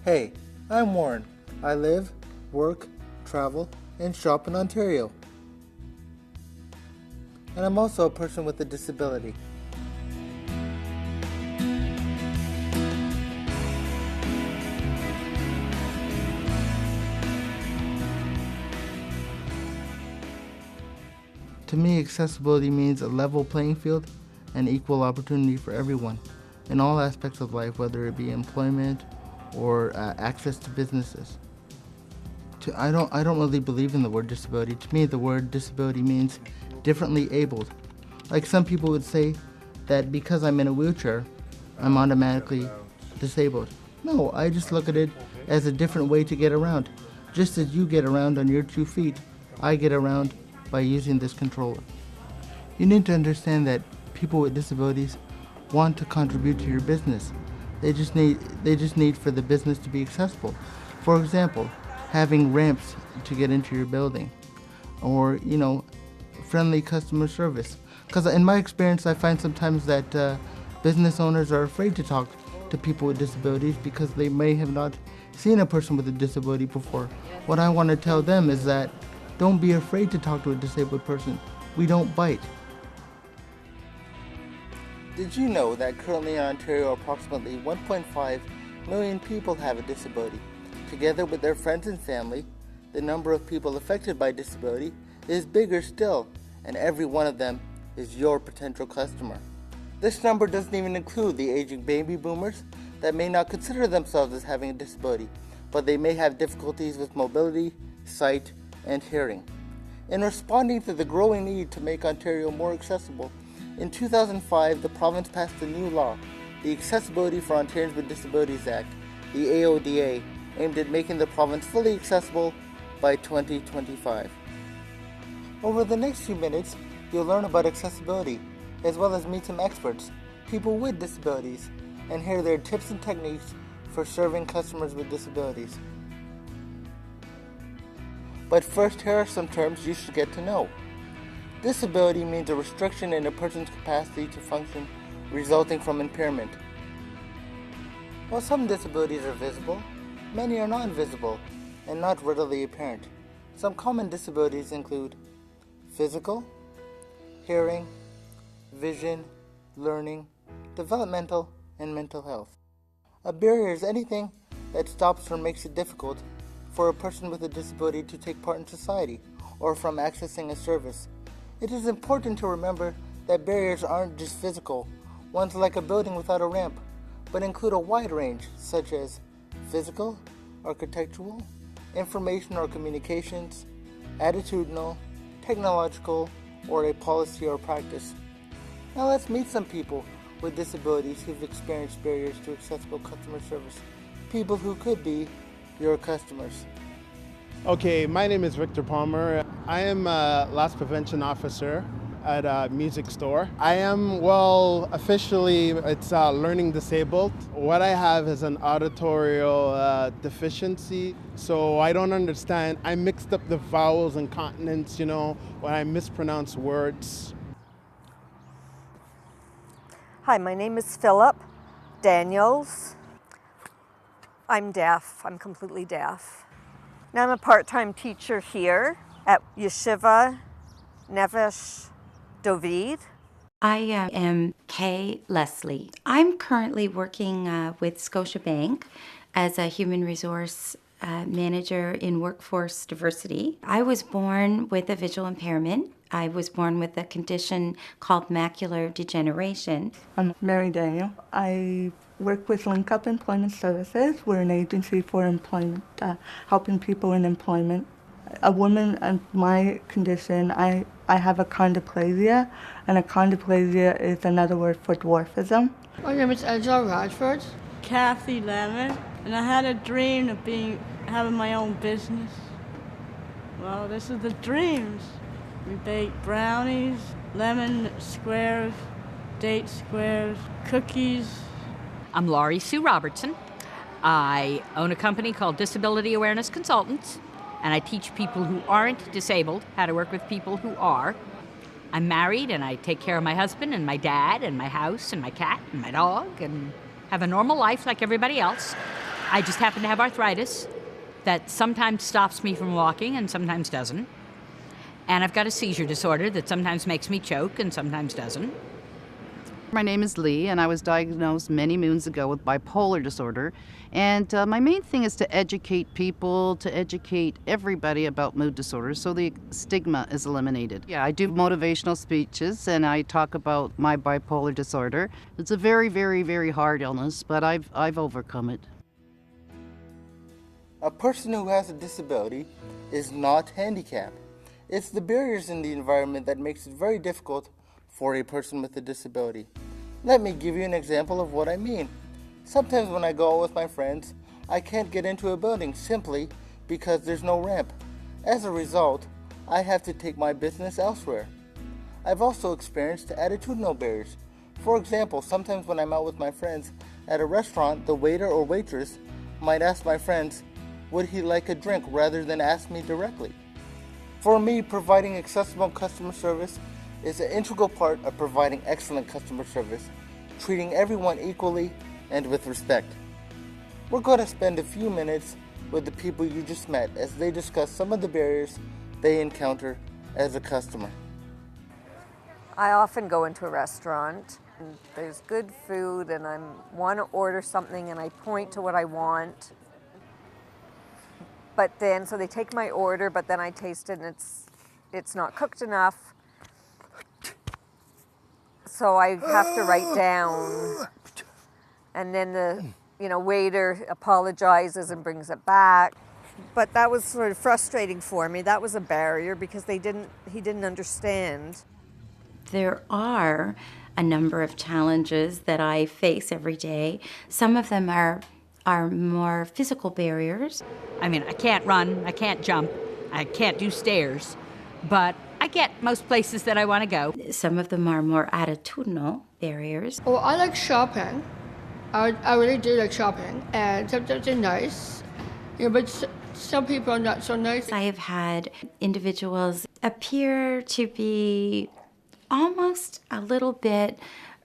Hey, I'm Warren. I live, work, travel, and shop in Ontario. And I'm also a person with a disability. To me, accessibility means a level playing field and equal opportunity for everyone in all aspects of life, whether it be employment or access to businesses. I don't really believe in the word disability. To me, the word disability means differently abled. Like some people would say that because I'm in a wheelchair, I'm automatically disabled. No, I just look at it as a different way to get around. Just as you get around on your 2 feet, I get around by using this controller. You need to understand that people with disabilities want to contribute to your business. They just need for the business to be accessible. For example, having ramps to get into your building, or friendly customer service. Because in my experience, I find sometimes that business owners are afraid to talk to people with disabilities because they may have not seen a person with a disability before. What I want to tell them is that don't be afraid to talk to a disabled person. We don't bite. Did you know that currently in Ontario approximately 1.5 million people have a disability? Together with their friends and family, the number of people affected by disability is bigger still, and every one of them is your potential customer. This number doesn't even include the aging baby boomers that may not consider themselves as having a disability, but they may have difficulties with mobility, sight, and hearing. In responding to the growing need to make Ontario more accessible, in 2005 the province passed a new law, the Accessibility for Ontarians with Disabilities Act, the AODA, aimed at making the province fully accessible by 2025. Over the next few minutes, you'll learn about accessibility, as well as meet some experts, people with disabilities, and hear their tips and techniques for serving customers with disabilities. But first, here are some terms you should get to know. Disability means a restriction in a person's capacity to function resulting from impairment. While some disabilities are visible, many are not visible and not readily apparent. Some common disabilities include physical, hearing, vision, learning, developmental, and mental health. A barrier is anything that stops or makes it difficult for a person with a disability to take part in society or from accessing a service. It is important to remember that barriers aren't just physical, ones like a building without a ramp, but include a wide range such as physical, architectural, information or communications, attitudinal, technological, or a policy or practice. Now let's meet some people with disabilities who've experienced barriers to accessible customer service, people who could be your customers. Okay, my name is Victor Palmer. I am a loss prevention officer at a music store. I am, officially it's learning disabled. What I have is an auditorial deficiency, so I don't understand. I mixed up the vowels and consonants, when I mispronounce words. Hi, my name is Philip Daniels. I'm deaf. I'm completely deaf. Now I'm a part-time teacher here at Yeshiva Nevesh David. I am Kay Leslie. I'm currently working with Scotiabank as a human resource manager in workforce diversity. I was born with a visual impairment. I was born with a condition called macular degeneration. I'm Mary Daniel. I work with Link Up Employment Services. We're an agency for employment, helping people in employment. A woman of my condition, I have achondroplasia, and achondroplasia is another word for dwarfism. My name is Ezra Radford. Kathy Lemon, and I had a dream of having my own business. Well, this is the dreams. We bake brownies, lemon squares, date squares, cookies. I'm Laurie Sue Robertson. I own a company called Disability Awareness Consultants, and I teach people who aren't disabled how to work with people who are. I'm married, and I take care of my husband and my dad and my house and my cat and my dog and have a normal life like everybody else. I just happen to have arthritis that sometimes stops me from walking and sometimes doesn't. And I've got a seizure disorder that sometimes makes me choke and sometimes doesn't. My name is Lee, and I was diagnosed many moons ago with bipolar disorder. And my main thing is to educate people, to educate everybody about mood disorders so the stigma is eliminated. Yeah, I do motivational speeches, and I talk about my bipolar disorder. It's a very, very, very hard illness, but I've overcome it. A person who has a disability is not handicapped. It's the barriers in the environment that makes it very difficult for a person with a disability. Let me give you an example of what I mean. Sometimes when I go out with my friends, I can't get into a building simply because there's no ramp. As a result, I have to take my business elsewhere. I've also experienced attitudinal barriers. For example, sometimes when I'm out with my friends at a restaurant, the waiter or waitress might ask my friends, would he like a drink, rather than ask me directly. For me, providing accessible customer service is an integral part of providing excellent customer service, treating everyone equally and with respect. We're going to spend a few minutes with the people you just met as they discuss some of the barriers they encounter as a customer. I often go into a restaurant and there's good food and I want to order something and I point to what I want. But then, so they take my order, but then I taste it and it's not cooked enough. So I have to write down, and then the waiter apologizes and brings it back. But that was sort of frustrating for me. That was a barrier because he didn't understand. There are a number of challenges that I face every day. Some of them are more physical barriers. I mean, I can't run, I can't jump, I can't do stairs, but I get most places that I want to go. Some of them are more attitudinal barriers. Well, I like shopping. I really do like shopping, and sometimes they're nice, but some people are not so nice. I have had individuals appear to be almost a little bit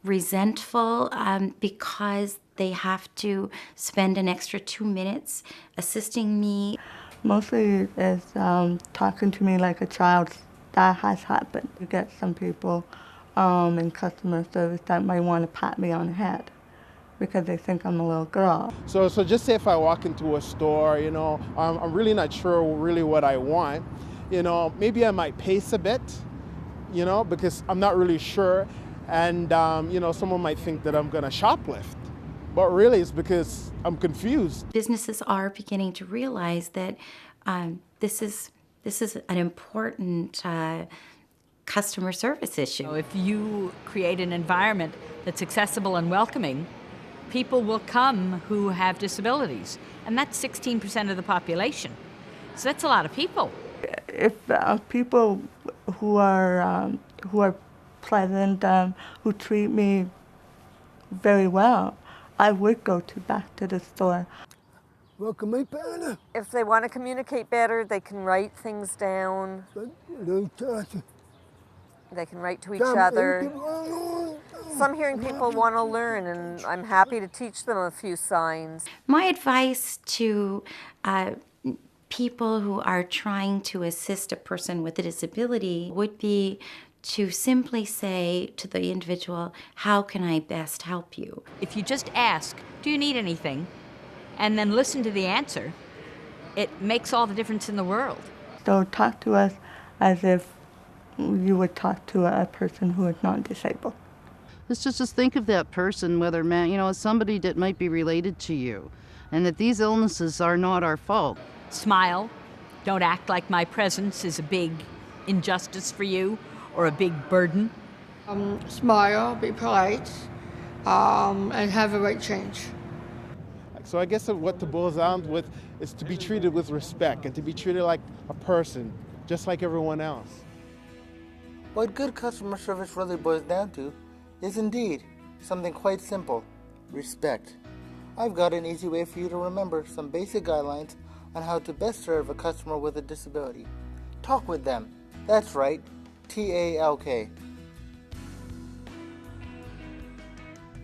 resentful because they have to spend an extra 2 minutes assisting me. Mostly it's talking to me like a child. That has happened. You get some people in customer service that might want to pat me on the head because they think I'm a little girl. So just say if I walk into a store, I'm really not sure really what I want. Maybe I might pace a bit, because I'm not really sure. And, someone might think that I'm going to shoplift. But really, it's because I'm confused. Businesses are beginning to realize that this is an important customer service issue. If you create an environment that's accessible and welcoming, people will come who have disabilities, and that's 16% of the population. So that's a lot of people. If people who are pleasant, who treat me very well, I would go back to the store. Welcome, my partner. If they want to communicate better, they can write things down. They can write to each other. Some hearing people want to learn, and I'm happy to teach them a few signs. My advice to people who are trying to assist a person with a disability would be to simply say to the individual, how can I best help you? If you just ask, do you need anything, and then listen to the answer, it makes all the difference in the world. So talk to us as if you would talk to a person who is not disabled. Let's just think of that person, whether somebody that might be related to you, and that these illnesses are not our fault. Smile. Don't act like my presence is a big injustice for you or a big burden. Smile, be polite, and have the right change. So I guess what to boil down with is to be treated with respect and to be treated like a person, just like everyone else. What good customer service really boils down to is indeed something quite simple: respect. I've got an easy way for you to remember some basic guidelines on how to best serve a customer with a disability. Talk with them. That's right, TALK.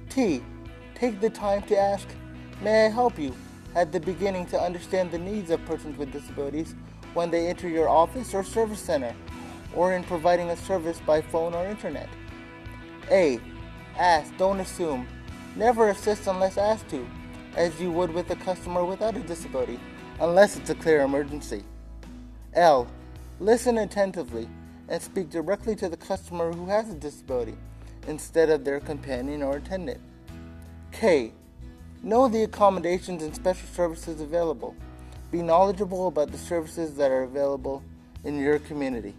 T. Take the time to ask, may I help you? at the beginning to understand the needs of persons with disabilities when they enter your office or service center, or in providing a service by phone or internet. A. Ask, don't assume. Never assist unless asked to, as you would with a customer without a disability, unless it's a clear emergency. L. Listen attentively and speak directly to the customer who has a disability, instead of their companion or attendant. K. Know the accommodations and special services available. Be knowledgeable about the services that are available in your community.